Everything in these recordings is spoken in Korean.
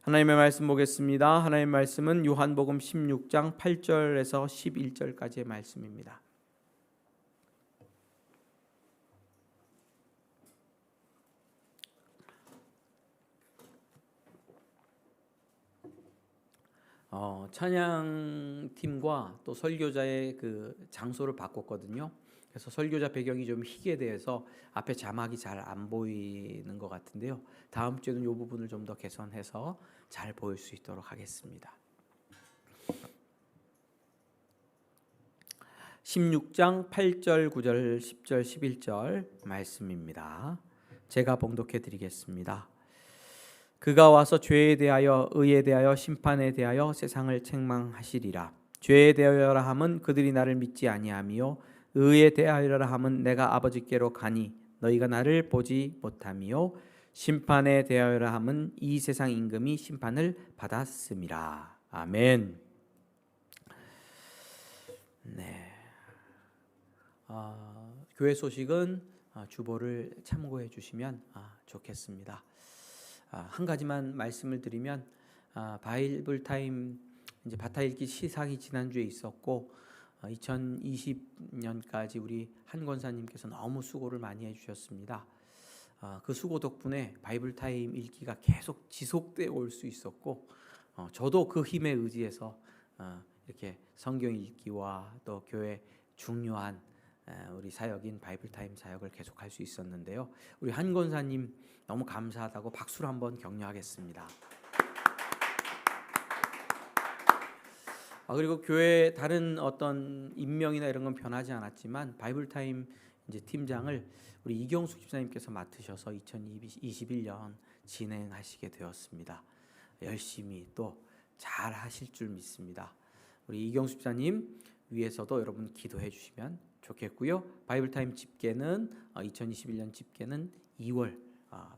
하나님의 말씀 보겠습니다. 하나님의 말씀은 요한복음 16장 8절에서 11절까지의 말씀입니다. 찬양팀과 또 설교자의 그 장소를 바꿨거든요. 그래서 설교자 배경이 좀 희게 돼서 앞에 자막이 잘 안 보이는 것 같은데요. 다음 주에는 이 부분을 좀 더 개선해서 잘 보일 수 있도록 하겠습니다. 16장 8절, 9절, 10절, 11절 말씀입니다. 제가 봉독해 드리겠습니다. 그가 와서 죄에 대하여 의에 대하여 심판에 대하여 세상을 책망하시리라. 죄에 대하여라 함은 그들이 나를 믿지 아니하며 의에 대하여라 함은 내가 아버지께로 가니 너희가 나를 보지 못하며 심판에 대하여라 함은 이 세상 임금이 심판을 받았음이라. 아멘. 네. 교회 소식은 주보를 참고해 주시면 좋겠습니다. 한 가지만 말씀을 드리면 바이블 타임 이제 바타 읽기 시상이 지난주에 있었고 2020년까지 우리 한 권사님께서 너무 수고를 많이 해주셨습니다. 그 수고 덕분에 바이블 타임 읽기가 계속 지속되어 올 수 있었고 저도 그 힘에 의지해서 이렇게 성경 읽기와 또 교회 중요한 우리 사역인 바이블 타임 사역을 계속할 수 있었는데요. 우리 한 권사님 너무 감사하다고 박수로 한번 격려하겠습니다. 그리고 교회 다른 어떤 임명이나 이런 건 변하지 않았지만 바이블 타임 이제 팀장을 우리 이경숙 집사님께서 맡으셔서 2021년 진행하시게 되었습니다. 열심히 또 잘 하실 줄 믿습니다. 우리 이경숙 집사님 위해서도 여러분 기도해 주시면 좋겠고요. 바이블 타임 집계는 2021년 집계는 2월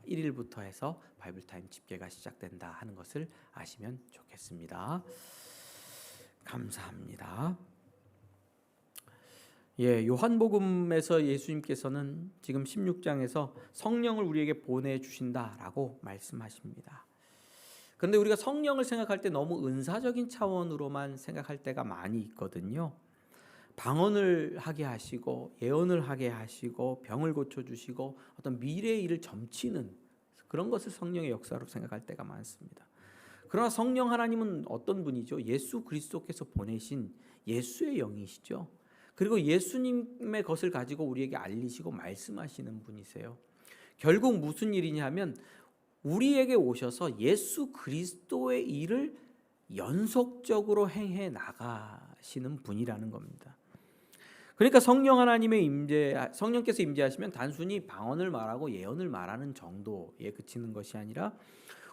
1일부터 해서 바이블 타임 집계가 시작된다 하는 것을 아시면 좋겠습니다. 감사합니다. 요한복음에서 예수님께서는 지금 16장에서 성령을 우리에게 보내주신다라고 말씀하십니다. 그런데 우리가 성령을 생각할 때 너무 은사적인 차원으로만 생각할 때가 많이 있거든요. 방언을 하게 하시고 예언을 하게 하시고 병을 고쳐주시고 어떤 미래의 일을 점치는 그런 것을 성령의 역사로 생각할 때가 많습니다. 그러나 성령 하나님은 어떤 분이죠? 예수 그리스도께서 보내신 예수의 영이시죠. 그리고 예수님의 것을 가지고 우리에게 알리시고 말씀하시는 분이세요. 결국 무슨 일이냐 하면 우리에게 오셔서 예수 그리스도의 일을 연속적으로 행해 나가시는 분이라는 겁니다. 그러니까 성령 하나님의 성령께서 임재하시면 단순히 방언을 말하고 예언을 말하는 정도에 그치는 것이 아니라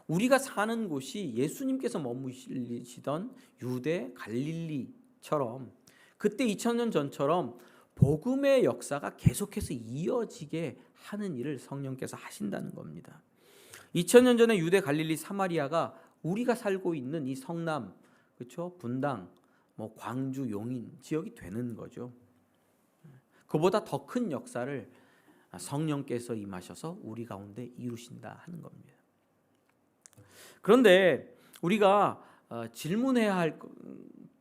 우리가 사는 곳이 예수님께서 머무시던 유대 갈릴리처럼 그때 2000년 전처럼 복음의 역사가 계속해서 이어지게 하는 일을 성령께서 하신다는 겁니다. 2000년 전에 유대 갈릴리 사마리아가 우리가 살고 있는 이 성남, 그렇죠? 분당, 광주, 용인 지역이 되는 거죠. 그보다 더 큰 역사를 성령께서 임하셔서 우리 가운데 이루신다 하는 겁니다. 그런데 우리가 질문해야 할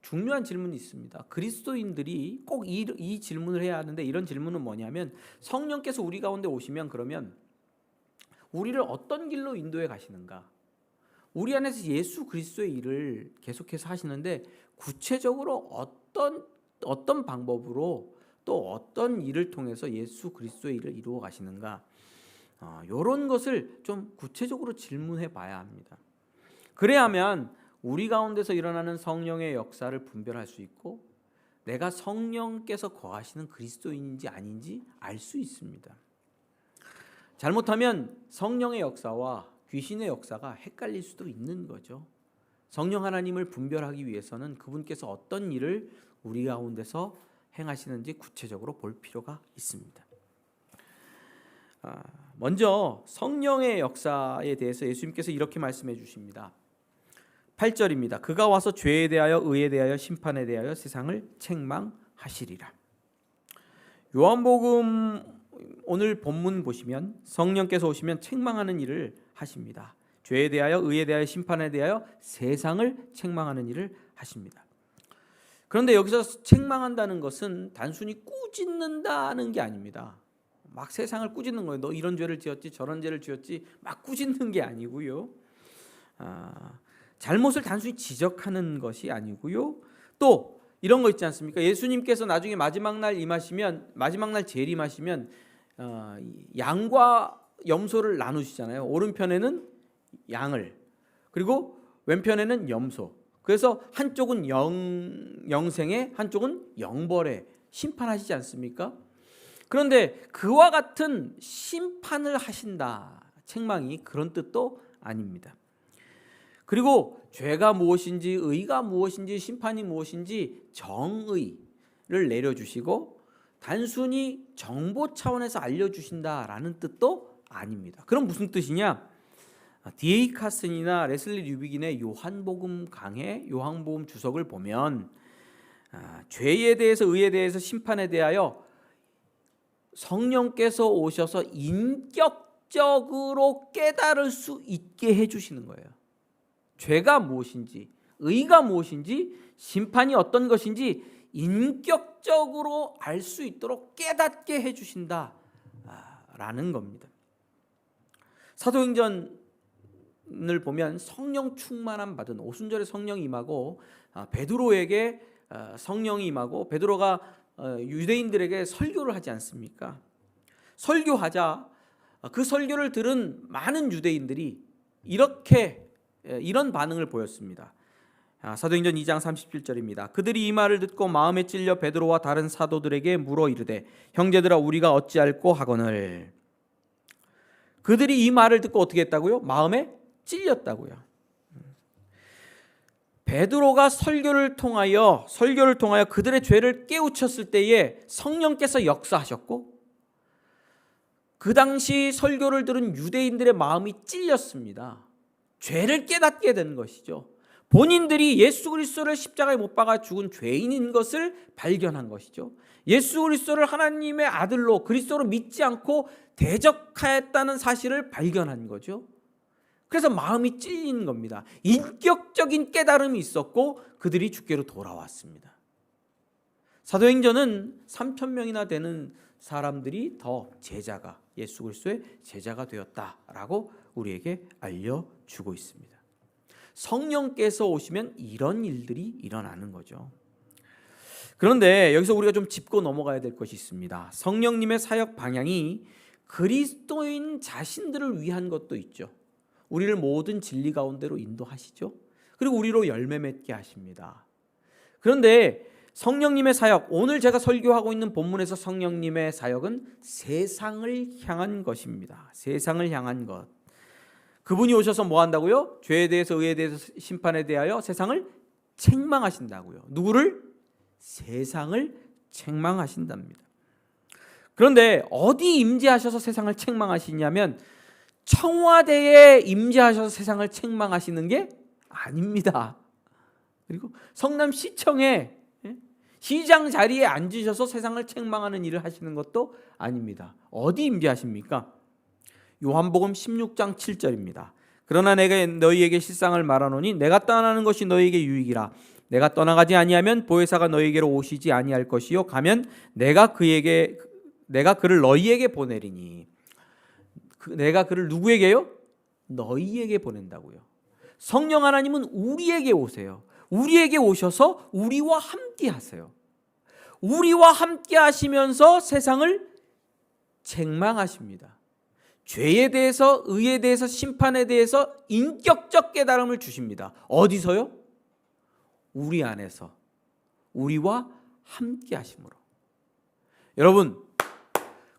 중요한 질문이 있습니다. 그리스도인들이 꼭 이 질문을 해야 하는데 이런 질문은 뭐냐면 성령께서 우리 가운데 오시면 그러면 우리를 어떤 길로 인도해 가시는가? 우리 안에서 예수 그리스도의 일을 계속해서 하시는데 구체적으로 어떤 방법으로 또 어떤 일을 통해서 예수 그리스도의 일을 이루어 가시는가? 이런 것을 좀 구체적으로 질문해 봐야 합니다. 그래야만 우리 가운데서 일어나는 성령의 역사를 분별할 수 있고 내가 성령께서 거하시는 그리스도인인지 아닌지 알 수 있습니다. 잘못하면 성령의 역사와 귀신의 역사가 헷갈릴 수도 있는 거죠. 성령 하나님을 분별하기 위해서는 그분께서 어떤 일을 우리 가운데서 행하시는지 구체적으로 볼 필요가 있습니다. 먼저 성령의 역사에 대해서 예수님께서 이렇게 말씀해 주십니다. 8절입니다. 그가 와서 죄에 대하여 의에 대하여 심판에 대하여 세상을 책망하시리라. 요한복음 오늘 본문 보시면 성령께서 오시면 책망하는 일을 하십니다. 죄에 대하여, 의에 대하여, 심판에 대하여 세상을 책망하는 일을 하십니다. 그런데 여기서 책망한다는 것은 단순히 꾸짖는다는 게 아닙니다. 막 세상을 꾸짖는 거예요. 너 이런 죄를 지었지, 저런 죄를 지었지, 막 꾸짖는 게 아니고요. 잘못을 단순히 지적하는 것이 아니고요. 또 이런 거 있지 않습니까? 예수님께서 나중에 마지막 날 재림하시면 양과 염소를 나누시잖아요. 오른편에는 양을, 그리고 왼편에는 염소. 그래서 한쪽은 영생에, 한쪽은 영벌에 심판하시지 않습니까? 그런데 그와 같은 심판을 하신다, 책망이 그런 뜻도 아닙니다. 그리고 죄가 무엇인지, 의가 무엇인지, 심판이 무엇인지 정의를 내려주시고 단순히 정보 차원에서 알려주신다라는 뜻도 아닙니다. 그럼 무슨 뜻이냐? D.A. 카슨이나 레슬리 류비긴의 요한복음 강해, 요한복음 주석을 보면 죄에 대해서, 의에 대해서, 심판에 대하여 성령께서 오셔서 인격적으로 깨달을 수 있게 해주시는 거예요. 죄가 무엇인지, 의가 무엇인지, 심판이 어떤 것인지 인격적으로 알 수 있도록 깨닫게 해주신다라는 겁니다. 사도행전을 보면 성령 충만함 받은, 오순절에 성령이 임하고 베드로에게 성령이 임하고 베드로가 유대인들에게 설교를 하지 않습니까? 설교하자 그 설교를 들은 많은 유대인들이 이런 반응을 보였습니다. 사도행전 2장 37절입니다. 그들이 이 말을 듣고 마음에 찔려 베드로와 다른 사도들에게 물어 이르되 형제들아 우리가 어찌할꼬 하거늘. 그들이 이 말을 듣고 어떻게 했다고요? 마음에 찔렸다고요. 베드로가 설교를 통하여 그들의 죄를 깨우쳤을 때에 성령께서 역사하셨고 그 당시 설교를 들은 유대인들의 마음이 찔렸습니다. 죄를 깨닫게 된 것이죠. 본인들이 예수 그리스도를 십자가에 못 박아 죽은 죄인인 것을 발견한 것이죠. 예수 그리스도를 하나님의 아들로, 그리스도로 믿지 않고 대적하였다는 사실을 발견한 거죠. 그래서 마음이 찔린 겁니다. 인격적인 깨달음이 있었고 그들이 주께로 돌아왔습니다. 사도행전은 3,000명이나 되는 사람들이 더 예수 그리스도의 제자가 되었다라고 우리에게 알려주고 있습니다. 성령께서 오시면 이런 일들이 일어나는 거죠. 그런데 여기서 우리가 좀 짚고 넘어가야 될 것이 있습니다. 성령님의 사역 방향이 그리스도인 자신들을 위한 것도 있죠. 우리를 모든 진리 가운데로 인도하시죠. 그리고 우리로 열매 맺게 하십니다. 그런데 성령님의 사역, 오늘 제가 설교하고 있는 본문에서 성령님의 사역은 세상을 향한 것입니다. 세상을 향한 것. 그분이 오셔서 뭐 한다고요? 죄에 대해서, 의에 대해서, 심판에 대하여 세상을 책망하신다고요. 누구를? 세상을 책망하신답니다. 그런데 어디 임재하셔서 세상을 책망하시냐면 청와대에 임재하셔서 세상을 책망하시는 게 아닙니다. 그리고 성남시청에 시장 자리에 앉으셔서 세상을 책망하는 일을 하시는 것도 아닙니다. 어디 임재하십니까? 요한복음 16장 7절입니다. 그러나 내가 너희에게 실상을 말하노니 내가 떠나는 것이 너희에게 유익이라. 내가 떠나가지 아니하면 보혜사가 너희에게로 오시지 아니할 것이요 가면 내가 그를 너희에게 보내리니. 내가 그를 누구에게요? 너희에게 보낸다고요. 성령 하나님은 우리에게 오세요. 우리에게 오셔서 우리와 함께 하세요. 우리와 함께 하시면서 세상을 책망하십니다. 죄에 대해서, 의에 대해서, 심판에 대해서 인격적 깨달음을 주십니다. 어디서요? 우리 안에서, 우리와 함께 하심으로. 여러분,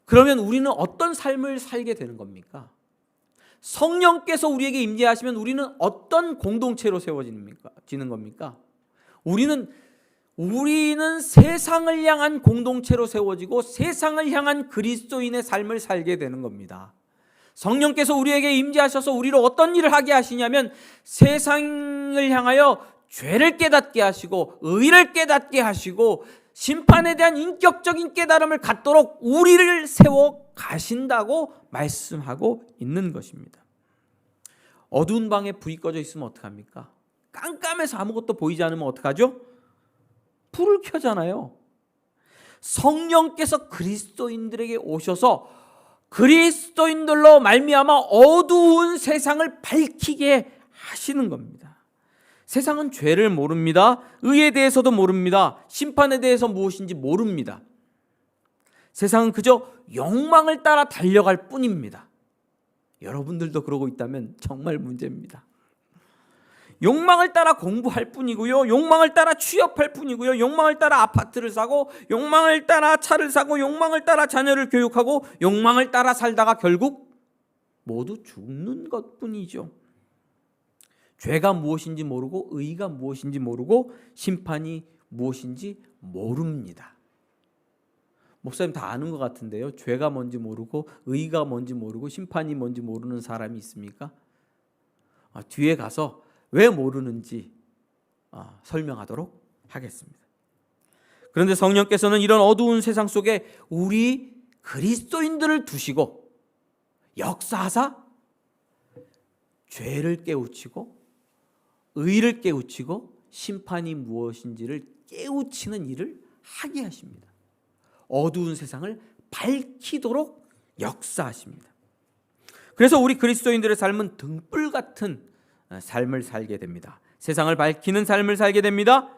그러면 우리는 어떤 삶을 살게 되는 겁니까? 성령께서 우리에게 임재하시면 우리는 어떤 공동체로 세워지는 겁니까? 우리는 세상을 향한 공동체로 세워지고 세상을 향한 그리스도인의 삶을 살게 되는 겁니다. 성령께서 우리에게 임재하셔서 우리로 어떤 일을 하게 하시냐면 세상을 향하여 죄를 깨닫게 하시고 의를 깨닫게 하시고 심판에 대한 인격적인 깨달음을 갖도록 우리를 세워 가신다고 말씀하고 있는 것입니다. 어두운 방에 불이 꺼져 있으면 어떡합니까? 깜깜해서 아무것도 보이지 않으면 어떡하죠? 불을 켜잖아요. 성령께서 그리스도인들에게 오셔서 그리스도인들로 말미암아 어두운 세상을 밝히게 하시는 겁니다. 세상은 죄를 모릅니다. 의에 대해서도 모릅니다. 심판에 대해서 무엇인지 모릅니다. 세상은 그저 욕망을 따라 달려갈 뿐입니다. 여러분들도 그러고 있다면 정말 문제입니다. 욕망을 따라 공부할 뿐이고요, 욕망을 따라 취업할 뿐이고요, 욕망을 따라 아파트를 사고, 욕망을 따라 차를 사고, 욕망을 따라 자녀를 교육하고, 욕망을 따라 살다가 결국 모두 죽는 것뿐이죠. 죄가 무엇인지 모르고 의가 무엇인지 모르고 심판이 무엇인지 모릅니다. 목사님 다 아는 것 같은데요, 죄가 뭔지 모르고 의가 뭔지 모르고 심판이 뭔지 모르는 사람이 있습니까? 뒤에 가서 왜 모르는지 설명하도록 하겠습니다. 그런데 성령께서는 이런 어두운 세상 속에 우리 그리스도인들을 두시고 역사하사 죄를 깨우치고 의를 깨우치고 심판이 무엇인지를 깨우치는 일을 하게 하십니다. 어두운 세상을 밝히도록 역사하십니다. 그래서 우리 그리스도인들의 삶은 등불 같은 삶을 살게 됩니다. 세상을 밝히는 삶을 살게 됩니다.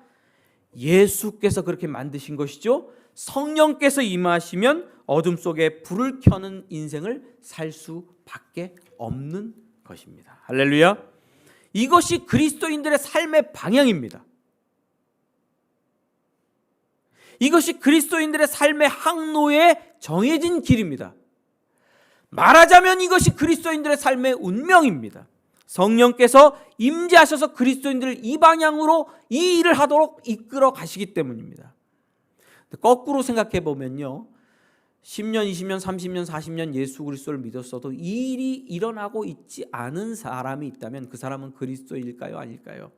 예수께서 그렇게 만드신 것이죠. 성령께서 임하시면 어둠 속에 불을 켜는 인생을 살 수밖에 없는 것입니다. 할렐루야. 이것이 그리스도인들의 삶의 방향입니다. 이것이 그리스도인들의 삶의 항로에 정해진 길입니다. 말하자면 이것이 그리스도인들의 삶의 운명입니다. 성령께서 임재하셔서 그리스도인들을 이 방향으로 이 일을 하도록 이끌어 가시기 때문입니다. 거꾸로 생각해 보면요, 10년, 20년, 30년, 40년 예수 그리스도를 믿었어도 이 일이 일어나고 있지 않은 사람이 있다면 그 사람은 그리스도일까요? 아닐까요?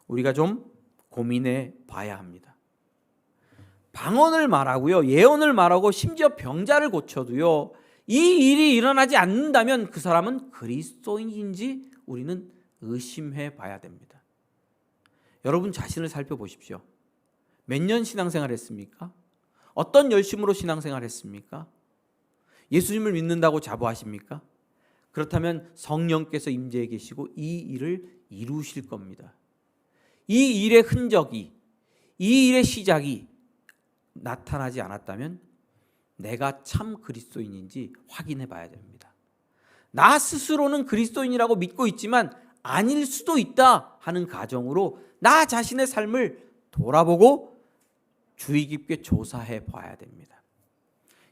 우리가 좀 고민해 봐야 합니다. 방언을 말하고요, 예언을 말하고 심지어 병자를 고쳐도요, 이 일이 일어나지 않는다면 그 사람은 그리스도인인지 우리는 의심해 봐야 됩니다. 여러분 자신을 살펴보십시오. 몇 년 신앙생활 했습니까? 어떤 열심으로 신앙생활 했습니까? 예수님을 믿는다고 자부하십니까? 그렇다면 성령께서 임재해 계시고 이 일을 이루실 겁니다. 이 일의 흔적이, 이 일의 시작이 나타나지 않았다면 내가 참 그리스도인인지 확인해 봐야 됩니다. 나 스스로는 그리스도인이라고 믿고 있지만 아닐 수도 있다 하는 가정으로 나 자신의 삶을 돌아보고 주의 깊게 조사해 봐야 됩니다.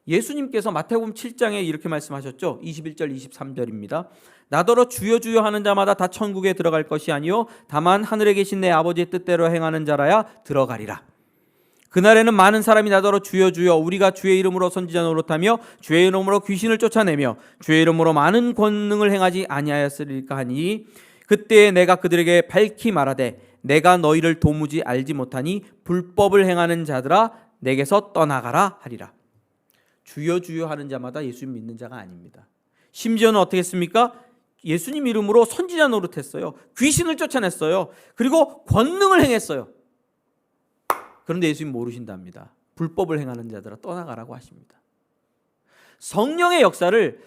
예수님께서 마태복음 7장에 이렇게 말씀하셨죠. 21절 23절입니다. 나더러 주여 주여 하는 자마다 다 천국에 들어갈 것이 아니요 다만 하늘에 계신 내 아버지의 뜻대로 행하는 자라야 들어가리라. 그날에는 많은 사람이 나더러 주여 주여 우리가 주의 이름으로 선지자 노릇하며 주의 이름으로 귀신을 쫓아내며 주의 이름으로 많은 권능을 행하지 아니하였으리까 하니 그때에 내가 그들에게 밝히 말하되 내가 너희를 도무지 알지 못하니 불법을 행하는 자들아 내게서 떠나가라 하리라. 주여 주여 하는 자마다 예수님 믿는 자가 아닙니다. 심지어는 어떻게 했습니까? 예수님 이름으로 선지자 노릇했어요. 귀신을 쫓아냈어요. 그리고 권능을 행했어요. 그런데 예수님 모르신답니다. 불법을 행하는 자들아 떠나가라고 하십니다. 성령의 역사를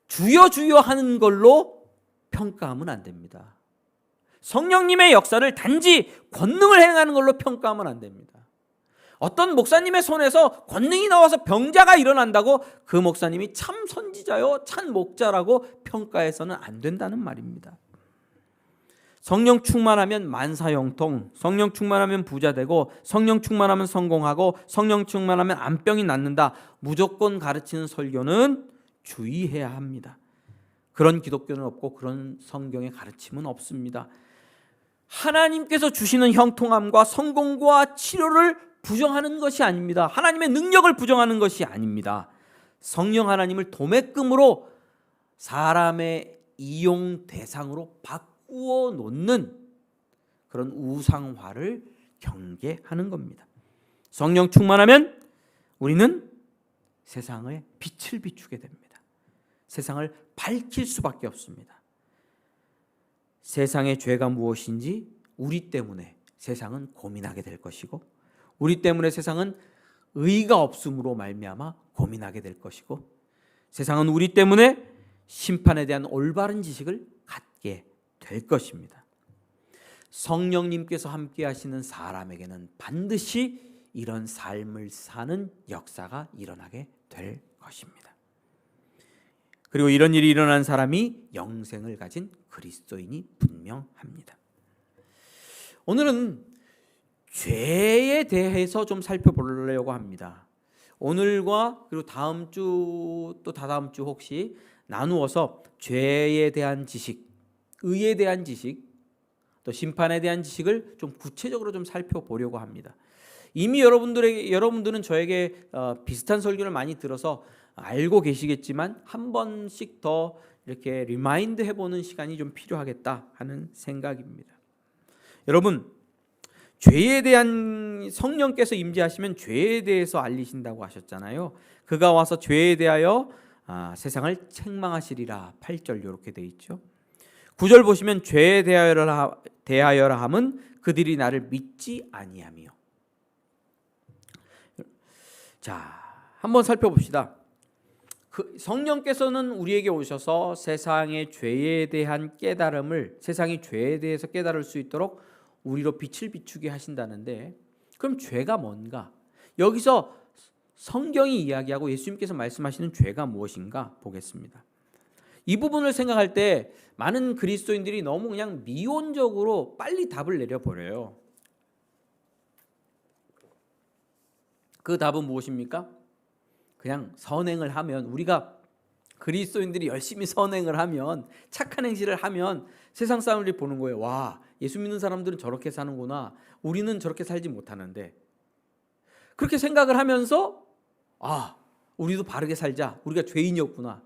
주여 주여 하는 걸로 평가하면 안 됩니다. 성령님의 역사를 단지 권능을 행하는 걸로 평가하면 안 됩니다. 어떤 목사님의 손에서 권능이 나와서 병자가 일어난다고 그 목사님이 참 선지자요, 참 목자라고 평가해서는 안 된다는 말입니다. 성령 충만하면 만사형통, 성령 충만하면 부자 되고, 성령 충만하면 성공하고, 성령 충만하면 암병이 낫는다. 무조건 가르치는 설교는 주의해야 합니다. 그런 기독교는 없고 그런 성경의 가르침은 없습니다. 하나님께서 주시는 형통함과 성공과 치료를 부정하는 것이 아닙니다. 하나님의 능력을 부정하는 것이 아닙니다. 성령 하나님을 도매금으로 사람의 이용 대상으로 바꾸어 놓는 그런 우상화를 경계하는 겁니다. 성령 충만하면 우리는 세상에 빛을 비추게 됩니다. 세상을 밝힐 수밖에 없습니다. 세상의 죄가 무엇인지 우리 때문에 세상은 고민하게 될 것이고, 우리 때문에 세상은 의가 없음으로 말미암아 고민하게 될 것이고, 세상은 우리 때문에 심판에 대한 올바른 지식을 갖게 될 것입니다. 성령님께서 함께 하시는 사람에게는 반드시 이런 삶을 사는 역사가 일어나게 될 것입니다. 그리고 이런 일이 일어난 사람이 영생을 가진 그리스도인이 분명합니다. 오늘은 죄에 대해서 좀 살펴보려고 합니다. 오늘과 그리고 다음 주 또 다다음 주 혹시 나누어서 죄에 대한 지식, 의에 대한 지식, 또 심판에 대한 지식을 좀 구체적으로 좀 살펴보려고 합니다. 이미 여러분들은 저에게 비슷한 설교를 많이 들어서 알고 계시겠지만 한 번씩 더 이렇게 리마인드 해보는 시간이 좀 필요하겠다 하는 생각입니다. 여러분, 죄에 대한 성령께서 임재하시면 죄에 대해서 알리신다고 하셨잖아요. 그가 와서 죄에 대하여 세상을 책망하시리라. 8절 이렇게 돼 있죠. 9절 보시면 죄에 대하여라 함은 그들이 나를 믿지 아니하며. 자, 한번 살펴봅시다. 성령께서는 우리에게 오셔서 세상의 죄에 대한 깨달음을, 세상이 죄에 대해서 깨달을 수 있도록 우리로 빛을 비추게 하신다는데, 그럼 죄가 뭔가? 여기서 성경이 이야기하고 예수님께서 말씀하시는 죄가 무엇인가 보겠습니다. 이 부분을 생각할 때 많은 그리스도인들이 너무 그냥 미온적으로 빨리 답을 내려버려요. 그 답은 무엇입니까? 그냥 선행을 하면, 우리가 그리스도인들이 열심히 선행을 하면, 착한 행실을 하면 세상 사람들이 보는 거예요. 와, 예수 믿는 사람들은 저렇게 사는구나. 우리는 저렇게 살지 못하는데. 그렇게 생각을 하면서 우리도 바르게 살자. 우리가 죄인이었구나.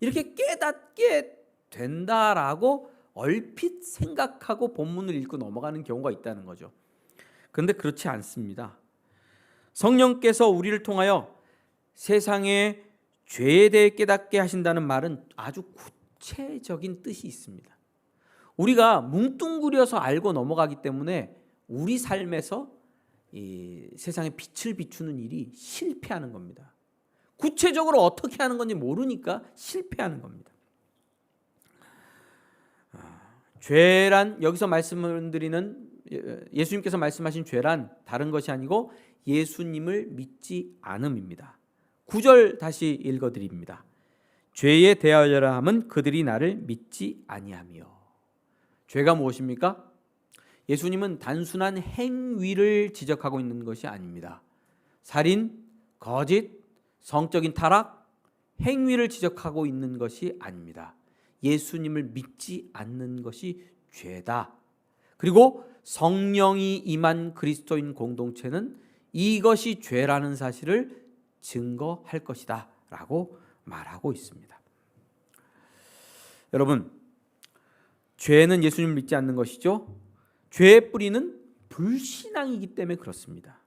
이렇게 깨닫게 된다라고 얼핏 생각하고 본문을 읽고 넘어가는 경우가 있다는 거죠. 그런데 그렇지 않습니다. 성령께서 우리를 통하여 세상의 죄에 대해 깨닫게 하신다는 말은 아주 구체적인 뜻이 있습니다. 우리가 뭉뚱그려서 알고 넘어가기 때문에 우리 삶에서 이 세상에 빛을 비추는 일이 실패하는 겁니다. 구체적으로 어떻게 하는 건지 모르니까 실패하는 겁니다. 죄란, 여기서 말씀을 드리는 예수님께서 말씀하신 죄란 다른 것이 아니고 예수님을 믿지 않음입니다. 9절 다시 읽어드립니다. 죄에 대하여라 함은 그들이 나를 믿지 아니하며. 죄가 무엇입니까? 예수님은 단순한 행위를 지적하고 있는 것이 아닙니다. 살인, 거짓, 성적인 타락, 행위를 지적하고 있는 것이 아닙니다. 예수님을 믿지 않는 것이 죄다. 그리고 성령이 임한 그리스도인 공동체는 이것이 죄라는 사실을 증거할 것이다 라고 말하고 있습니다. 여러분, 죄는 예수님을 믿지 않는 것이죠. 죄의 뿌리는 불신앙이기 때문에 그렇습니다.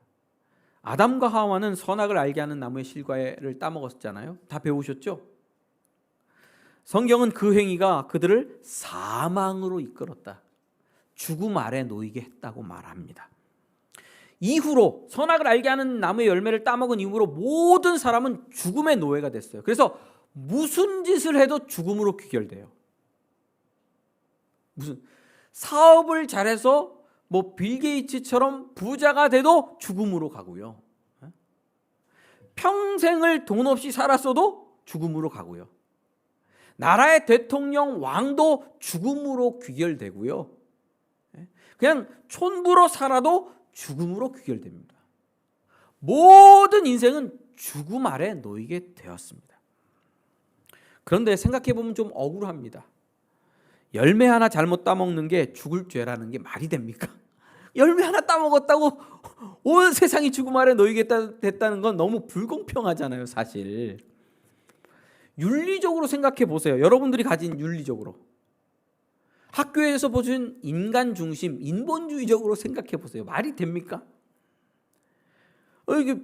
아담과 하와는 선악을 알게 하는 나무의 실과를 따먹었잖아요. 다 배우셨죠? 성경은 그 행위가 그들을 사망으로 이끌었다, 죽음 아래 놓이게 했다고 말합니다. 이후로 선악을 알게 하는 나무의 열매를 따먹은 이후로 모든 사람은 죽음의 노예가 됐어요. 그래서 무슨 짓을 해도 죽음으로 귀결돼요. 무슨 사업을 잘해서 빌 게이츠처럼 부자가 돼도 죽음으로 가고요. 평생을 돈 없이 살았어도 죽음으로 가고요. 나라의 대통령, 왕도 죽음으로 귀결되고요. 그냥 촌부로 살아도 죽음으로 귀결됩니다. 모든 인생은 죽음 아래 놓이게 되었습니다. 그런데 생각해보면 좀 억울합니다. 열매 하나 잘못 따먹는 게 죽을 죄라는 게 말이 됩니까? 열매 하나 따먹었다고 온 세상이 죽음 아래 놓이게 됐다는 건 너무 불공평하잖아요, 사실. 윤리적으로 생각해 보세요. 여러분들이 가진 윤리적으로. 학교에서 보신 인간 중심, 인본주의적으로 생각해 보세요. 말이 됩니까? 이게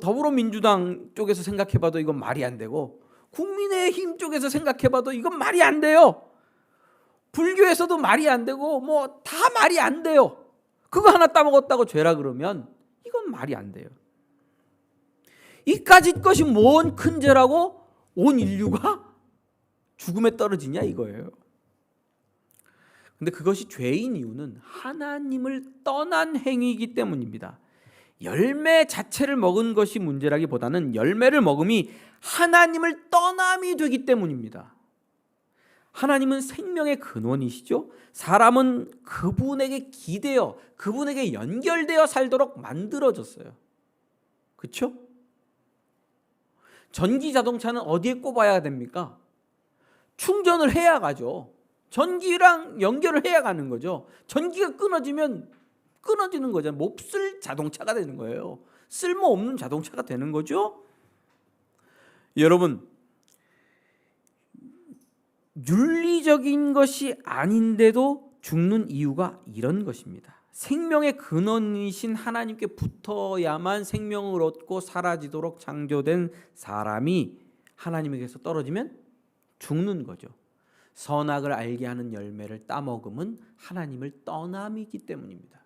더불어민주당 쪽에서 생각해 봐도 이건 말이 안 되고, 국민의힘 쪽에서 생각해 봐도 이건 말이 안 돼요. 불교에서도 말이 안 되고 뭐 다 말이 안 돼요. 그거 하나 따먹었다고 죄라 그러면 이건 말이 안 돼요. 이까짓 것이 뭔 큰 죄라고 온 인류가 죽음에 떨어지냐 이거예요. 근데 그것이 죄인 이유는 하나님을 떠난 행위이기 때문입니다. 열매 자체를 먹은 것이 문제라기보다는 열매를 먹음이 하나님을 떠남이 되기 때문입니다. 하나님은 생명의 근원이시죠. 사람은 그분에게 기대어 그분에게 연결되어 살도록 만들어졌어요. 그렇죠? 전기 자동차는 어디에 꼽아야 됩니까? 충전을 해야 가죠. 전기랑 연결을 해야 가는 거죠. 전기가 끊어지면 끊어지는 거잖아요. 몹쓸 자동차가 되는 거예요. 쓸모없는 자동차가 되는 거죠. 여러분, 윤리적인 것이 아닌데도 죽는 이유가 이런 것입니다. 생명의 근원이신 하나님께 붙어야만 생명을 얻고 사라지도록 창조된 사람이 하나님에게서 떨어지면 죽는 거죠. 선악을 알게 하는 열매를 따먹음은 하나님을 떠남이기 때문입니다.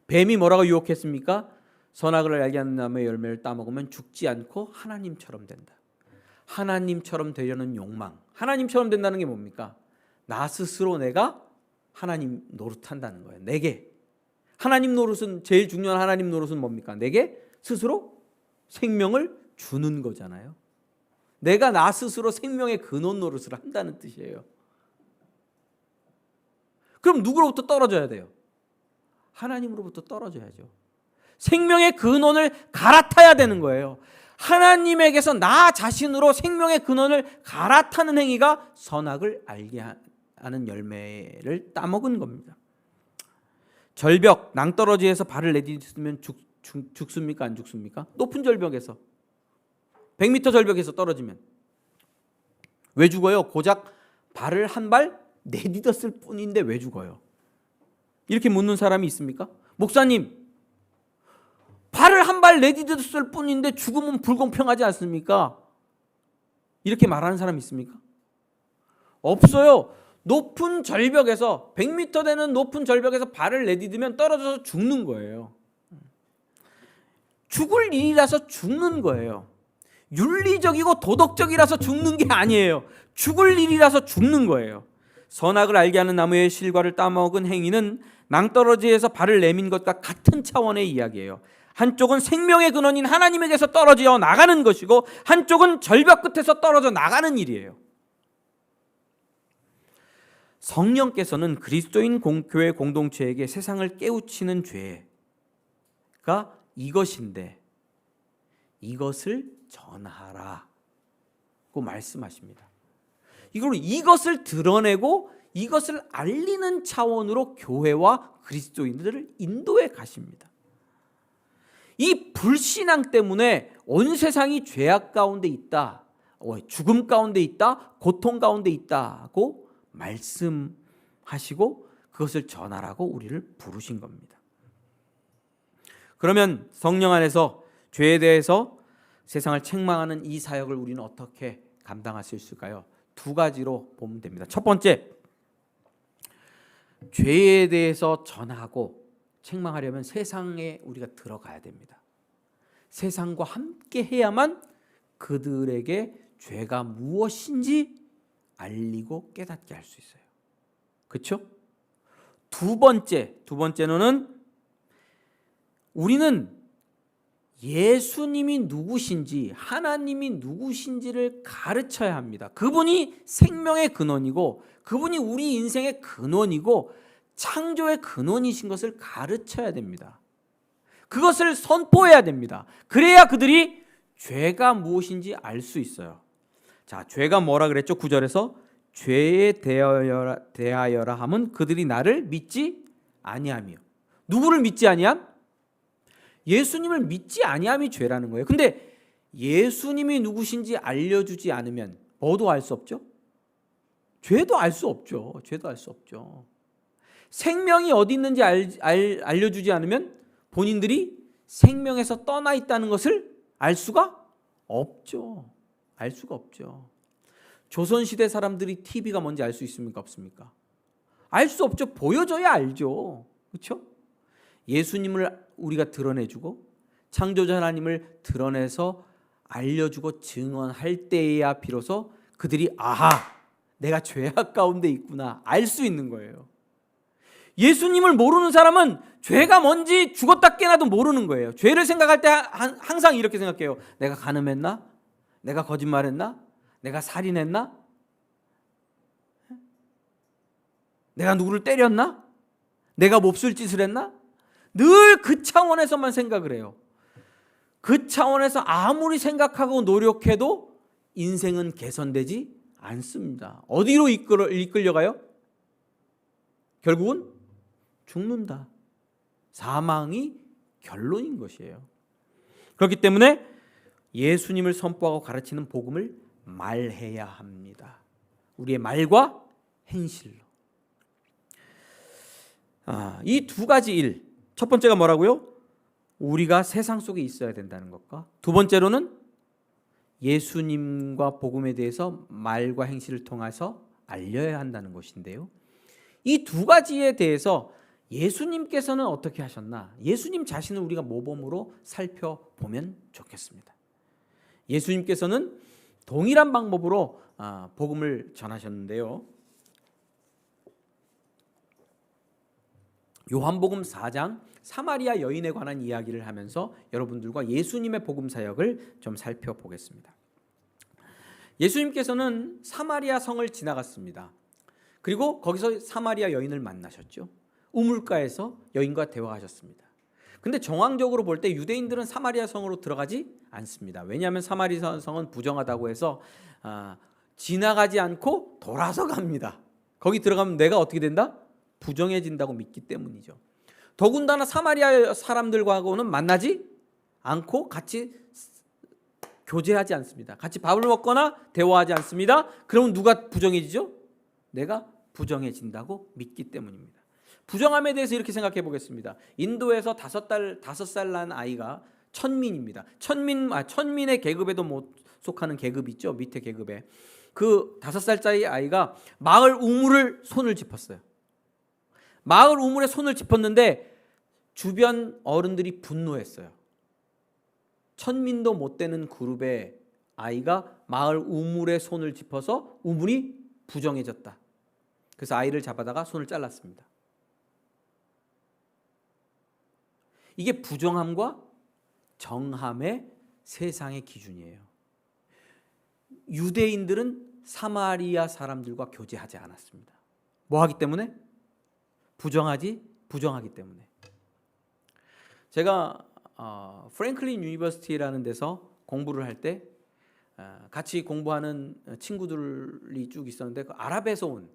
뱀이 뭐라고 유혹했습니까? 선악을 알게 하는 나무의 열매를 따먹으면 죽지 않고 하나님처럼 된다. 하나님처럼 되려는 욕망, 하나님처럼 된다는 게 뭡니까? 나 스스로 내가 하나님 노릇한다는 거예요. 내게 하나님 노릇은, 제일 중요한 하나님 노릇은 뭡니까? 내게 스스로 생명을 주는 거잖아요. 내가 나 스스로 생명의 근원 노릇을 한다는 뜻이에요. 그럼 누구로부터 떨어져야 돼요? 하나님으로부터 떨어져야죠. 생명의 근원을 갈아타야 되는 거예요. 하나님에게서 나 자신으로 생명의 근원을 갈아타는 행위가 선악을 알게 하는 열매를 따먹은 겁니다. 절벽, 낭떠러지에서 발을 내딛으면 죽습니까? 안 죽습니까? 높은 절벽에서 100m 절벽에서 떨어지면 왜 죽어요? 고작 발을 한 발 내딛었을 뿐인데 왜 죽어요? 이렇게 묻는 사람이 있습니까? 목사님, 발을 한 발 내딛었을 뿐인데 죽음은 불공평하지 않습니까? 이렇게 말하는 사람이 있습니까? 없어요. 높은 절벽에서 100m 되는 높은 절벽에서 발을 내딛으면 떨어져서 죽는 거예요. 죽을 일이라서 죽는 거예요. 윤리적이고 도덕적이라서 죽는 게 아니에요. 죽을 일이라서 죽는 거예요. 선악을 알게 하는 나무의 실과를 따먹은 행위는 낭떠러지에서 발을 내민 것과 같은 차원의 이야기예요. 한쪽은 생명의 근원인 하나님에게서 떨어져 나가는 것이고 한쪽은 절벽 끝에서 떨어져 나가는 일이에요. 성령께서는 그리스도인 교회 공동체에게 세상을 깨우치는 죄가 이것인데 이것을 전하라고 말씀하십니다. 이것을 드러내고 이것을 알리는 차원으로 교회와 그리스도인들을 인도해 가십니다. 이 불신앙 때문에 온 세상이 죄악 가운데 있다, 죽음 가운데 있다, 고통 가운데 있다고 말씀하시고 그것을 전하라고 우리를 부르신 겁니다. 그러면 성령 안에서 죄에 대해서 세상을 책망하는 이 사역을 우리는 어떻게 감당할 수 있을까요? 두 가지로 보면 됩니다. 첫 번째, 죄에 대해서 전하고 책망하려면 세상에 우리가 들어가야 됩니다. 세상과 함께 해야만 그들에게 죄가 무엇인지 알리고 깨닫게 할 수 있어요. 그렇죠? 두 번째는 우리는 예수님이 누구신지, 하나님이 누구신지를 가르쳐야 합니다. 그분이 생명의 근원이고 그분이 우리 인생의 근원이고 창조의 근원이신 것을 가르쳐야 됩니다. 그것을 선포해야 됩니다. 그래야 그들이 죄가 무엇인지 알 수 있어요. 자, 죄가 뭐라 그랬죠? 9절에서 죄에 대하여라 함은 그들이 나를 믿지 아니하며. 누구를 믿지 아니함? 예수님을 믿지 아니함이 죄라는 거예요. 근데 예수님이 누구신지 알려주지 않으면 뭐도 알 수 없죠? 죄도 알 수 없죠. 죄도 알 수 없죠. 생명이 어디 있는지 알려주지 않으면 본인들이 생명에서 떠나 있다는 것을 알 수가 없죠. 알 수가 없죠. 조선시대 사람들이 TV가 뭔지 알 수 있습니까? 없습니까? 알 수 없죠. 보여줘야 알죠. 그렇죠? 예수님을 우리가 드러내주고 창조자 하나님을 드러내서 알려주고 증언할 때에야 비로소 그들이 아하, 내가 죄악 가운데 있구나 알 수 있는 거예요. 예수님을 모르는 사람은 죄가 뭔지 죽었다 깨나도 모르는 거예요. 죄를 생각할 때 항상 이렇게 생각해요. 내가 간음했나? 내가 거짓말했나? 내가 살인했나? 내가 누구를 때렸나? 내가 몹쓸 짓을 했나? 늘 그 차원에서만 생각을 해요. 그 차원에서 아무리 생각하고 노력해도 인생은 개선되지 않습니다. 어디로 이끌려가요? 결국은 죽는다. 사망이 결론인 것이에요. 그렇기 때문에 예수님을 선포하고 가르치는 복음을 말해야 합니다. 우리의 말과 행실로. 이 두 가지 일. 첫 번째가 뭐라고요? 우리가 세상 속에 있어야 된다는 것과 두 번째로는 예수님과 복음에 대해서 말과 행실을 통해서 알려야 한다는 것인데요. 이 두 가지에 대해서 예수님께서는 어떻게 하셨나? 예수님 자신을 우리가 모범으로 살펴보면 좋겠습니다. 예수님께서는 동일한 방법으로 복음을 전하셨는데요. 요한복음 4장 사마리아 여인에 관한 이야기를 하면서 여러분들과 예수님의 복음 사역을 좀 살펴보겠습니다. 예수님께서는 사마리아 성을 지나갔습니다. 그리고 거기서 사마리아 여인을 만나셨죠. 우물가에서 여인과 대화하셨습니다. 근데 정황적으로 볼 때 유대인들은 사마리아 성으로 들어가지 않습니다. 왜냐하면 사마리아 성은 부정하다고 해서 지나가지 않고 돌아서 갑니다. 거기 들어가면 내가 어떻게 된다? 부정해진다고 믿기 때문이죠. 더군다나 사마리아 사람들과는 만나지 않고 같이 교제하지 않습니다. 같이 밥을 먹거나 대화하지 않습니다. 그러면 누가 부정해지죠? 내가 부정해진다고 믿기 때문입니다. 부정함에 대해서 이렇게 생각해 보겠습니다. 인도에서 5살 난 아이가 천민입니다. 천민의 계급에도 못 속하는 계급 있죠. 밑에 계급에. 그 5살짜리 아이가 마을 우물을 손을 짚었어요. 마을 우물에 손을 짚었는데 주변 어른들이 분노했어요. 천민도 못 되는 그룹의 아이가 마을 우물에 손을 짚어서 우물이 부정해졌다. 그래서 아이를 잡아다가 손을 잘랐습니다. 이게 부정함과 정함의 세상의 기준이에요. 유대인들은 사마리아 사람들과 교제하지 않았습니다. 뭐 하기 때문에? 부정하기 때문에. 제가 프랭클린 유니버시티라는 데서 공부를 할 때 같이 공부하는 친구들이 쭉 있었는데 그 아랍에서 온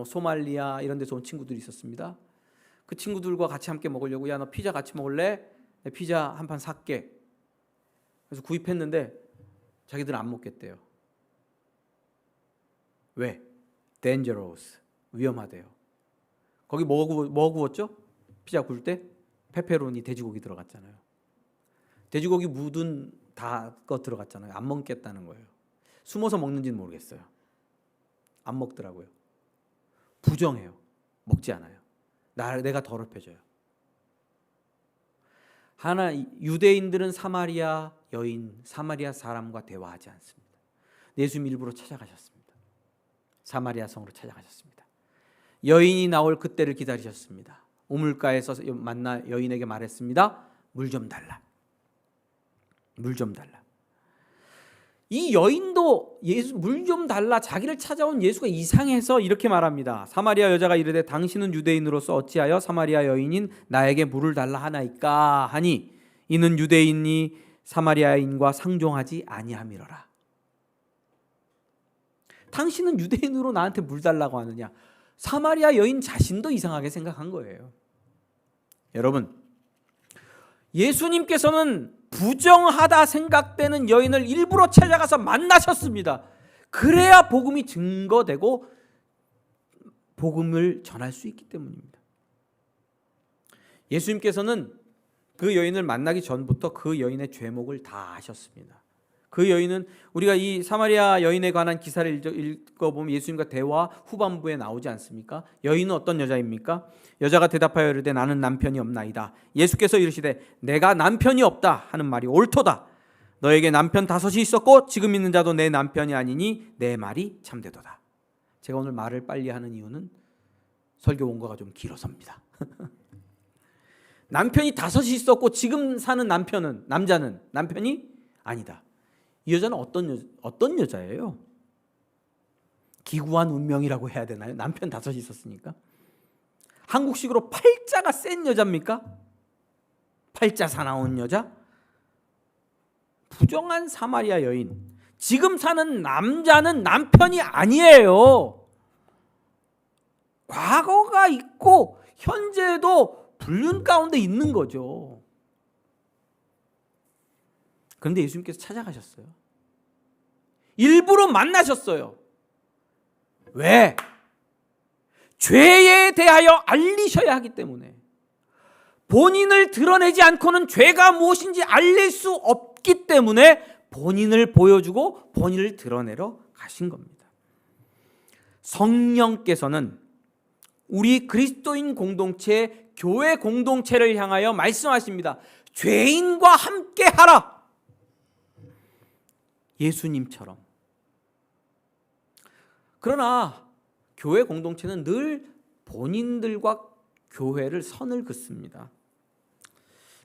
소말리아 이런 데서 온 친구들이 있었습니다. 그 친구들과 같이 함께 먹으려고 야 너 피자 같이 먹을래? 내 피자 한 판 살게. 그래서 구입했는데 자기들은 안 먹겠대요. 왜? dangerous. 위험하대요. 거기 뭐 구웠죠? 피자 구울 때 페페로니 돼지고기 들어갔잖아요. 돼지고기 묻은 거 들어갔잖아요. 안 먹겠다는 거예요. 숨어서 먹는지는 모르겠어요. 안 먹더라고요. 부정해요. 먹지 않아요. 내가 더럽혀져요. 유대인들은 사마리아 여인, 사마리아 사람과 대화하지 않습니다. 예수님 일부러 찾아가셨습니다. 사마리아 성으로 찾아가셨습니다. 여인이 나올 그때를 기다리셨습니다. 우물가에서 만나 여인에게 말했습니다. 물 좀 달라. 물 좀 달라. 이 여인도 물 좀 달라 자기를 찾아온 예수가 이상해서 이렇게 말합니다. 사마리아 여자가 이르되 당신은 유대인으로서 어찌하여 사마리아 여인인 나에게 물을 달라 하나이까 하니 이는 유대인이 사마리아인과 상종하지 아니함이로라. 당신은 유대인으로 나한테 물 달라고 하느냐. 사마리아 여인 자신도 이상하게 생각한 거예요. 여러분, 예수님께서는 부정하다 생각되는 여인을 일부러 찾아가서 만나셨습니다. 그래야 복음이 증거되고 복음을 전할 수 있기 때문입니다. 예수님께서는 그 여인을 만나기 전부터 그 여인의 죄목을 다 아셨습니다. 그 여인은 우리가 이 사마리아 여인에 관한 기사를 읽어보면 예수님과 대화 후반부에 나오지 않습니까? 여인은 어떤 여자입니까? 여자가 대답하여 이르되 나는 남편이 없나이다. 예수께서 이르시되 내가 남편이 없다 하는 말이 옳도다. 너에게 남편 5이 있었고 지금 있는 자도 내 남편이 아니니 내 말이 참되도다. 제가 오늘 말을 빨리 하는 이유는 설교 원고가 좀 길어서입니다. 남편이 5이 있었고 지금 사는 남자는 남편이 아니다. 이 여자는 어떤 여자예요? 기구한 운명이라고 해야 되나요? 남편 5이 있었으니까. 한국식으로 팔자가 센 여자입니까? 팔자 사나운 여자? 부정한 사마리아 여인. 지금 사는 남자는 남편이 아니에요. 과거가 있고 현재도 불륜 가운데 있는 거죠. 그런데 예수님께서 찾아가셨어요. 일부러 만나셨어요. 왜? 죄에 대하여 알리셔야 하기 때문에. 본인을 드러내지 않고는 죄가 무엇인지 알릴 수 없기 때문에 본인을 보여주고 본인을 드러내러 가신 겁니다. 성령께서는 우리 그리스도인 공동체, 교회 공동체를 향하여 말씀하십니다. 죄인과 함께 하라. 예수님처럼. 그러나 교회 공동체는 늘 본인들과 교회를 선을 긋습니다.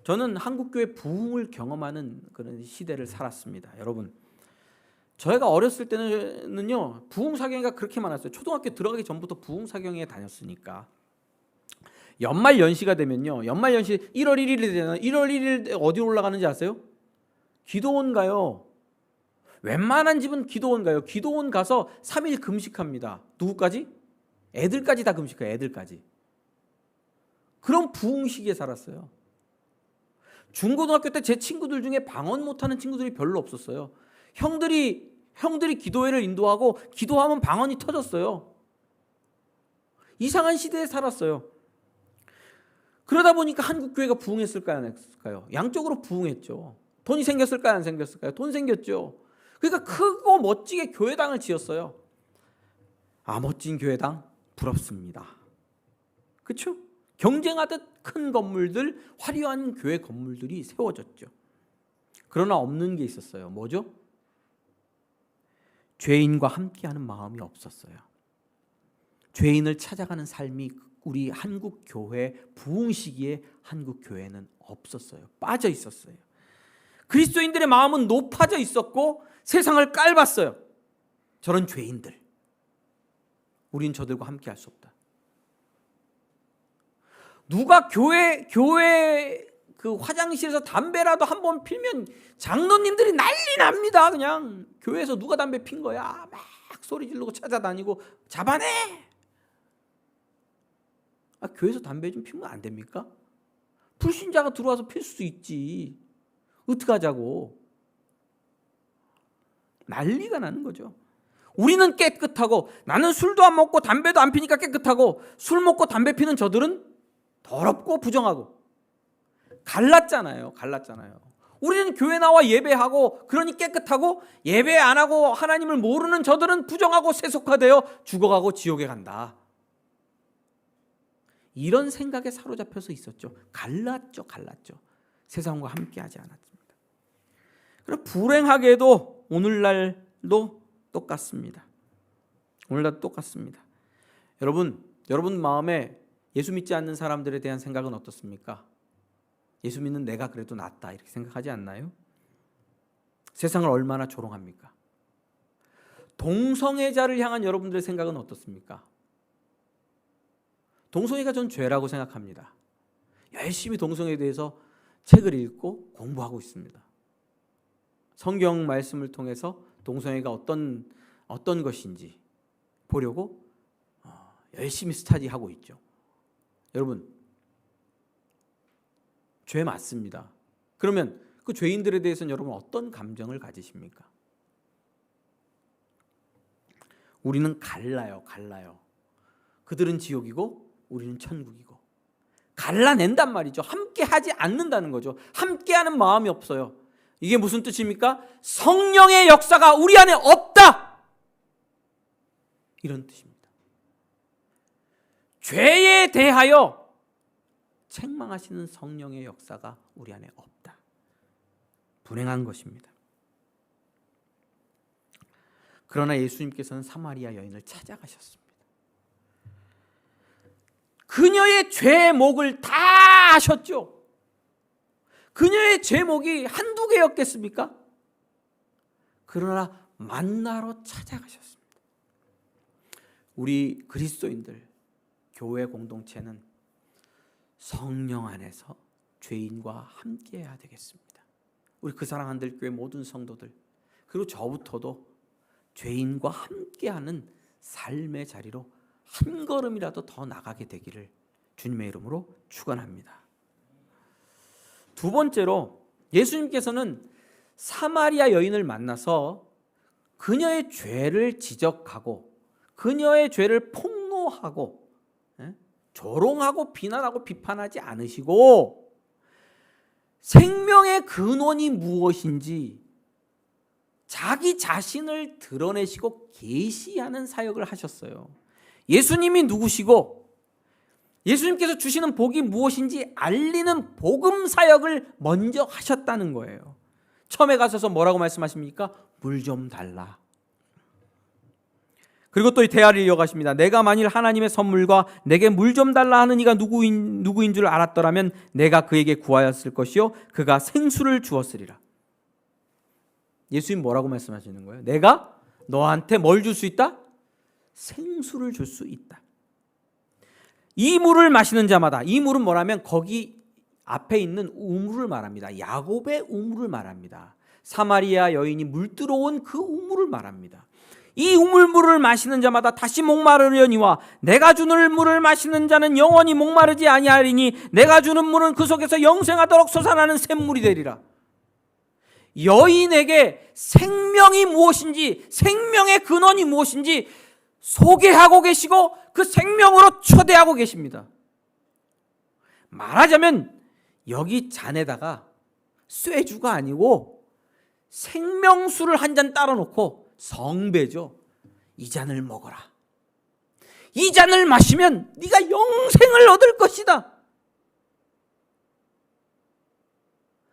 저는 한국교회 부흥을 경험하는 그런 시대를 살았습니다. 여러분, 저희가 어렸을 때는요, 부흥사경회가 그렇게 많았어요. 초등학교 들어가기 전부터 부흥사경회에 다녔으니까. 연말 연시가 되면요, 연말 연시 1월 1일이 되잖아요. 1월 1일 어디로 올라가는지 아세요? 기도원 가요. 웬만한 집은 기도원 가요. 기도원 가서 3일 금식합니다. 누구까지? 애들까지 다 금식해요. 애들까지. 그런 부흥 시기에 살았어요. 중고등학교 때 제 친구들 중에 방언 못하는 친구들이 별로 없었어요. 형들이 기도회를 인도하고 기도하면 방언이 터졌어요. 이상한 시대에 살았어요. 그러다 보니까 한국교회가 부흥했을까요? 안 했을까요? 양쪽으로 부흥했죠. 돈이 생겼을까요? 안 생겼을까요? 돈 생겼죠. 그러니까 크고 멋지게 교회당을 지었어요. 아, 멋진 교회당 부럽습니다. 그렇죠? 경쟁하듯 큰 건물들, 화려한 교회 건물들이 세워졌죠. 그러나 없는 게 있었어요. 뭐죠? 죄인과 함께하는 마음이 없었어요. 죄인을 찾아가는 삶이 우리 한국 교회 부흥 시기에 한국 교회는 없었어요. 빠져 있었어요. 그리스도인들의 마음은 높아져 있었고 세상을 깔봤어요. 저런 죄인들, 우린 저들과 함께할 수 없다. 누가 교회 그 화장실에서 담배라도 한 번 피면 장로님들이 난리 납니다. 그냥 교회에서 누가 담배 핀 거야 막 소리 지르고 찾아다니고 잡아내. 아, 교회에서 담배 좀 피면 안 됩니까? 불신자가 들어와서 필 수 있지. 어떡하자고. 난리가 나는 거죠. 우리는 깨끗하고, 나는 술도 안 먹고 담배도 안 피니까 깨끗하고, 술 먹고 담배 피는 저들은 더럽고 부정하고. 갈랐잖아요. 우리는 교회 나와 예배하고 그러니 깨끗하고, 예배 안 하고 하나님을 모르는 저들은 부정하고 세속화되어 죽어가고 지옥에 간다. 이런 생각에 사로잡혀서 있었죠. 갈랐죠. 세상과 함께하지 않았습니다. 그럼 불행하게도 오늘날도 똑같습니다. 여러분 마음에 예수 믿지 않는 사람들에 대한 생각은 어떻습니까? 예수 믿는 내가 그래도 낫다 이렇게 생각하지 않나요? 세상을 얼마나 조롱합니까? 동성애자를 향한 여러분들의 생각은 어떻습니까? 동성애가 전 죄라고 생각합니다. 열심히 동성애에 대해서 책을 읽고 공부하고 있습니다. 성경 말씀을 통해서 동성애가 어떤 것인지 보려고 열심히 스터디하고 있죠. 여러분, 죄 맞습니다. 그러면 그 죄인들에 대해서는 여러분 어떤 감정을 가지십니까? 우리는 갈라요. 그들은 지옥이고 우리는 천국이고. 갈라낸단 말이죠. 함께 하지 않는다는 거죠. 함께하는 마음이 없어요. 이게 무슨 뜻입니까? 성령의 역사가 우리 안에 없다, 이런 뜻입니다. 죄에 대하여 책망하시는 성령의 역사가 우리 안에 없다, 불행한 것입니다. 그러나 예수님께서는 사마리아 여인을 찾아가셨습니다. 그녀의 죄목을 다 아셨죠. 그녀의 죄목이 한두 개였겠습니까? 그러나 만나러 찾아가셨습니다. 우리 그리스도인들, 교회 공동체는 성령 안에서 죄인과 함께해야 되겠습니다. 우리 그 사랑 한들교회 모든 성도들, 그리고 저부터도 죄인과 함께하는 삶의 자리로 한 걸음이라도 더 나가게 되기를 주님의 이름으로 축원합니다. 두 번째로, 예수님께서는 사마리아 여인을 만나서 그녀의 죄를 지적하고 그녀의 죄를 폭로하고 조롱하고 비난하고 비판하지 않으시고 생명의 근원이 무엇인지 자기 자신을 드러내시고 계시하는 사역을 하셨어요. 예수님이 누구시고 예수님께서 주시는 복이 무엇인지 알리는 복음 사역을 먼저 하셨다는 거예요. 처음에 가셔서 뭐라고 말씀하십니까? 물 좀 달라. 그리고 또 이 대화를 이어가십니다. 내가 만일 하나님의 선물과 내게 물 좀 달라 하는 이가 누구인 줄 알았더라면 내가 그에게 구하였을 것이요 그가 생수를 주었으리라. 예수님 뭐라고 말씀하시는 거예요? 내가 너한테 뭘 줄 수 있다? 생수를 줄 수 있다. 이 물을 마시는 자마다, 이 물은 뭐라면 거기 앞에 있는 우물을 말합니다. 야곱의 우물을 말합니다. 사마리아 여인이 물 들어온 그 우물을 말합니다. 이 우물물을 마시는 자마다 다시 목마르려니와 내가 주는 물을 마시는 자는 영원히 목마르지 아니하리니 내가 주는 물은 그 속에서 영생하도록 솟아나는 샘물이 되리라. 여인에게 생명이 무엇인지, 생명의 근원이 무엇인지 소개하고 계시고 그 생명으로 초대하고 계십니다. 말하자면 여기 잔에다가 쇠주가 아니고 생명수를 한 잔 따라 놓고 성배죠. 이 잔을 먹어라. 이 잔을 마시면 네가 영생을 얻을 것이다.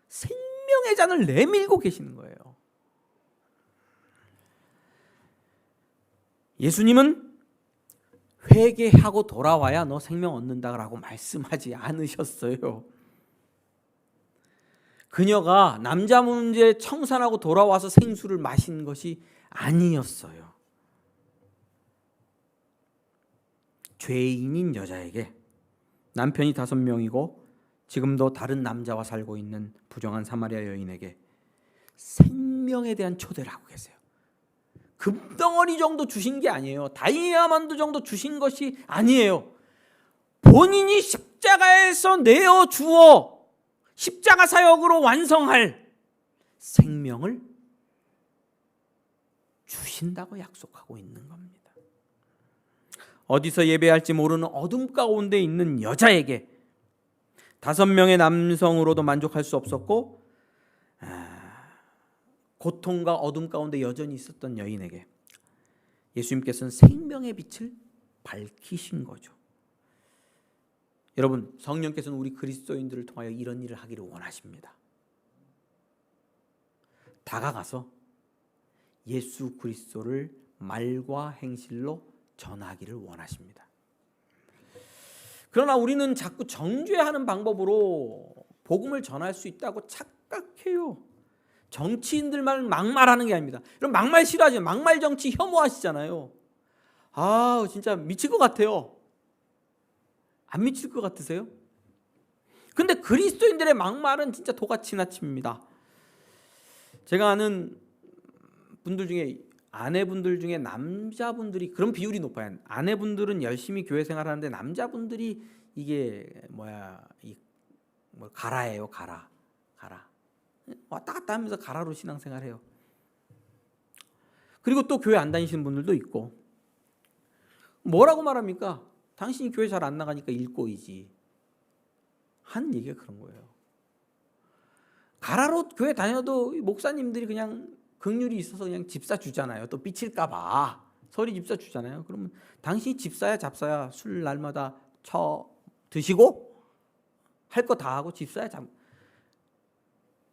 생명의 잔을 내밀고 계시는 거예요. 예수님은 회개하고 돌아와야 너 생명 얻는다라고 말씀하지 않으셨어요. 그녀가 남자 문제 청산하고 돌아와서 생수를 마신 것이 아니었어요. 죄인인 여자에게 남편이 5명이고 지금도 다른 남자와 살고 있는 부정한 사마리아 여인에게 생명에 대한 초대를 하고 계세요. 금덩어리 정도 주신 게 아니에요. 다이아몬드 정도 주신 것이 아니에요. 본인이 십자가에서 내어주어 십자가 사역으로 완성할 생명을 주신다고 약속하고 있는 겁니다. 어디서 예배할지 모르는 어둠 가운데 있는 여자에게 5명의 남성으로도 만족할 수 없었고 고통과 어둠 가운데 여전히 있었던 여인에게 예수님께서는 생명의 빛을 밝히신 거죠. 여러분, 성령께서는 우리 그리스도인들을 통하여 이런 일을 하기를 원하십니다. 다가가서 예수 그리스도를 말과 행실로 전하기를 원하십니다. 그러나 우리는 자꾸 정죄하는 방법으로 복음을 전할 수 있다고 착각해요. 정치인들만 막말하는 게 아닙니다. 여러분, 막말 싫어하죠? 막말 정치 혐오하시잖아요. 아, 진짜 미칠 것 같아요. 안 미칠 것 같으세요? 근데 그리스도인들의 막말은 진짜 도가 지나칩니다. 제가 아는 분들 중에, 아내분들 중에 남자분들이, 그런 비율이 높아요. 아내분들은 열심히 교회 생활하는데 남자분들이 이게 가라예요. 가라. 왔다 갔다 하면서 가라로 신앙생활해요. 그리고 또 교회 안 다니시는 분들도 있고. 뭐라고 말합니까? 당신이 교회 잘 안 나가니까 일꼬이지 하는 얘기가 그런 거예요. 가라로 교회 다녀도 목사님들이 그냥 긍휼이 있어서 그냥 집사 주잖아요. 또 삐칠까 봐 서리 집사 주잖아요. 그러면 당신이 집사야 잡사야 술 날마다 쳐 드시고 할 거 다 하고 집사야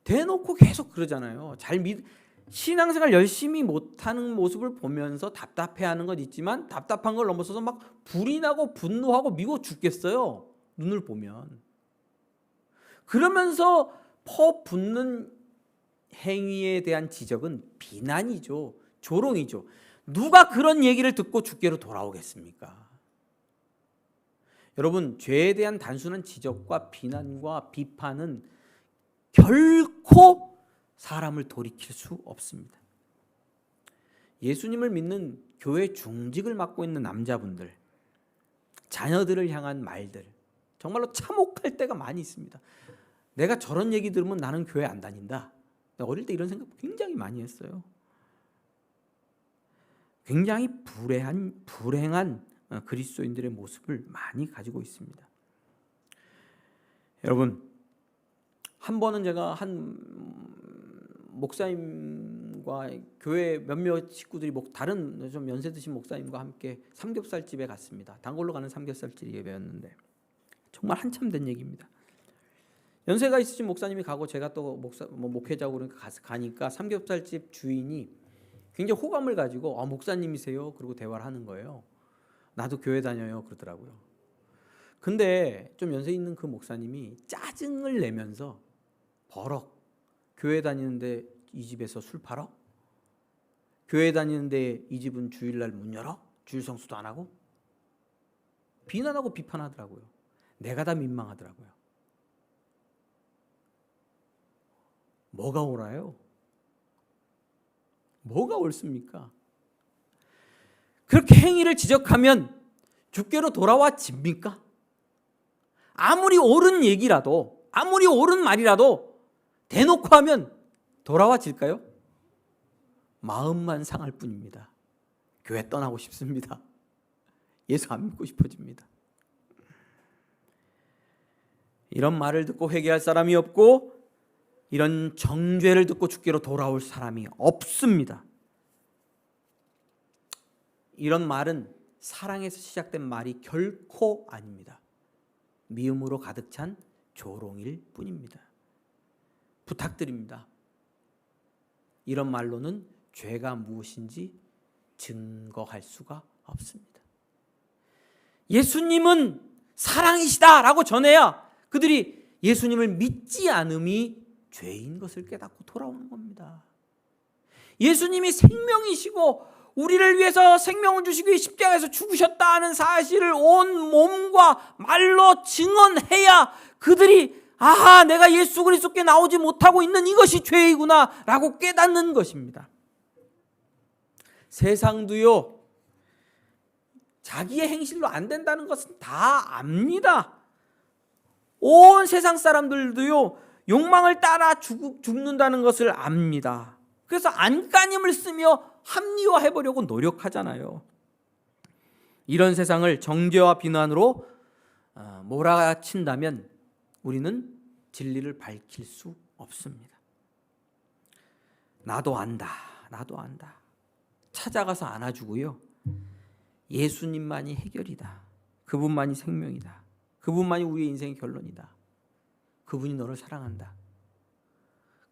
대놓고 계속 그러잖아요. 신앙생활 열심히 못하는 모습을 보면서 답답해하는 건 있지만 답답한 걸 넘어서서 막 불이 나고 분노하고 미워 죽겠어요. 눈을 보면. 그러면서 퍼붓는 행위에 대한 지적은 비난이죠. 조롱이죠. 누가 그런 얘기를 듣고 주께로 돌아오겠습니까? 여러분, 죄에 대한 단순한 지적과 비난과 비판은 결코 사람을 돌이킬 수 없습니다. 예수님을 믿는 교회 중직을 맡고 있는 남자분들, 자녀들을 향한 말들, 정말로 참혹할 때가 많이 있습니다. 내가 저런 얘기 들으면 나는 교회 안 다닌다. 어릴 때 이런 생각 굉장히 많이 했어요. 굉장히 불행한 그리스도인들의 모습을 많이 가지고 있습니다. 여러분, 한 번은 제가 한 목사님과 교회 몇몇 식구들이 다른 좀 연세 드신 목사님과 함께 삼겹살집에 갔습니다. 단골로 가는 삼겹살집 예배였는데 정말 한참 된 얘기입니다. 연세가 있으신 목사님이 가고 제가 또 목회자고 가니까 삼겹살집 주인이 굉장히 호감을 가지고 목사님이세요? 그러고 대화를 하는 거예요. 나도 교회 다녀요 그러더라고요. 근데 좀 연세 있는 그 목사님이 짜증을 내면서 버럭, 교회 다니는데 이 집에서 술 팔어? 교회 다니는데 이 집은 주일날 문 열어? 주일 성수도 안 하고? 비난하고 비판하더라고요. 내가 다 민망하더라고요. 뭐가 옳아요? 뭐가 옳습니까? 그렇게 행위를 지적하면 주께로 돌아와 집니까? 아무리 옳은 얘기라도, 아무리 옳은 말이라도 대놓고 하면 돌아와 질까요? 마음만 상할 뿐입니다. 교회 떠나고 싶습니다. 예수 안 믿고 싶어집니다. 이런 말을 듣고 회개할 사람이 없고 이런 정죄를 듣고 주께로 돌아올 사람이 없습니다. 이런 말은 사랑에서 시작된 말이 결코 아닙니다. 미움으로 가득 찬 조롱일 뿐입니다. 부탁드립니다. 이런 말로는 죄가 무엇인지 증거할 수가 없습니다. 예수님은 사랑이시다라고 전해야 그들이 예수님을 믿지 않음이 죄인 것을 깨닫고 돌아오는 겁니다. 예수님이 생명이시고 우리를 위해서 생명을 주시기 위해 십자가에서 죽으셨다는 사실을 온 몸과 말로 증언해야 그들이 내가 예수 그리스도께 나오지 못하고 있는 이것이 죄이구나 라고 깨닫는 것입니다. 세상도요, 자기의 행실로 안 된다는 것은 다 압니다. 온 세상 사람들도요, 욕망을 따라 죽는다는 것을 압니다. 그래서 안간힘을 쓰며 합리화해보려고 노력하잖아요. 이런 세상을 정죄와 비난으로 몰아친다면 우리는 진리를 밝힐 수 없습니다. 나도 안다. 찾아가서 안아주고요. 예수님만이 해결이다. 그분만이 생명이다. 그분만이 우리의 인생의 결론이다. 그분이 너를 사랑한다.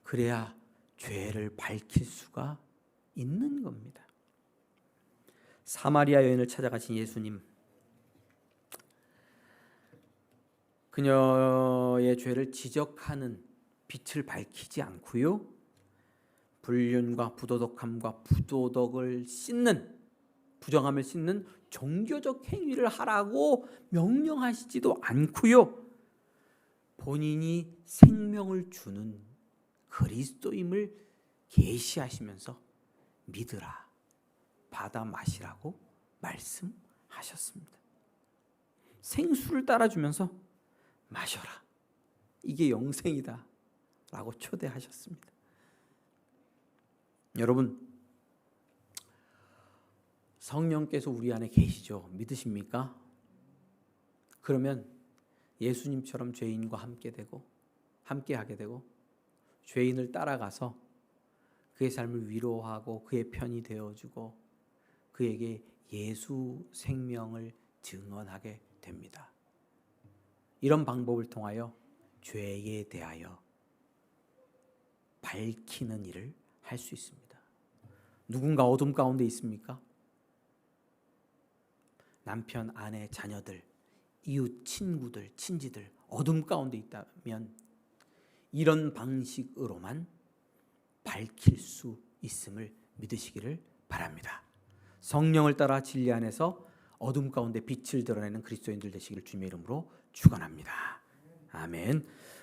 그래야 죄를 밝힐 수가 있는 겁니다. 사마리아 여인을 찾아가신 예수님, 그녀의 죄를 지적하는 빛을 밝히지 않고요, 불륜과 부도덕함과 부도덕을 씻는, 부정함을 씻는 종교적 행위를 하라고 명령하시지도 않고요, 본인이 생명을 주는 그리스도임을 계시하시면서 믿으라, 받아 마시라고 말씀하셨습니다. 생수를 따라주면서 마셔라, 이게 영생이다 라고 초대하셨습니다. 여러분, 성령께서 우리 안에 계시죠? 믿으십니까? 그러면 예수님처럼 죄인과 함께 하게 되고 죄인을 따라가서 그의 삶을 위로하고 그의 편이 되어주고 그에게 예수 생명을 증언하게 됩니다. 이런 방법을 통하여 죄에 대하여 밝히는 일을 할 수 있습니다. 누군가 어둠 가운데 있습니까? 남편, 아내, 자녀들, 이웃, 친구들, 친지들 어둠 가운데 있다면 이런 방식으로만 밝힐 수 있음을 믿으시기를 바랍니다. 성령을 따라 진리 안에서 어둠 가운데 빛을 드러내는 그리스도인들 되시기를 주님의 이름으로 축원합니다. 아멘.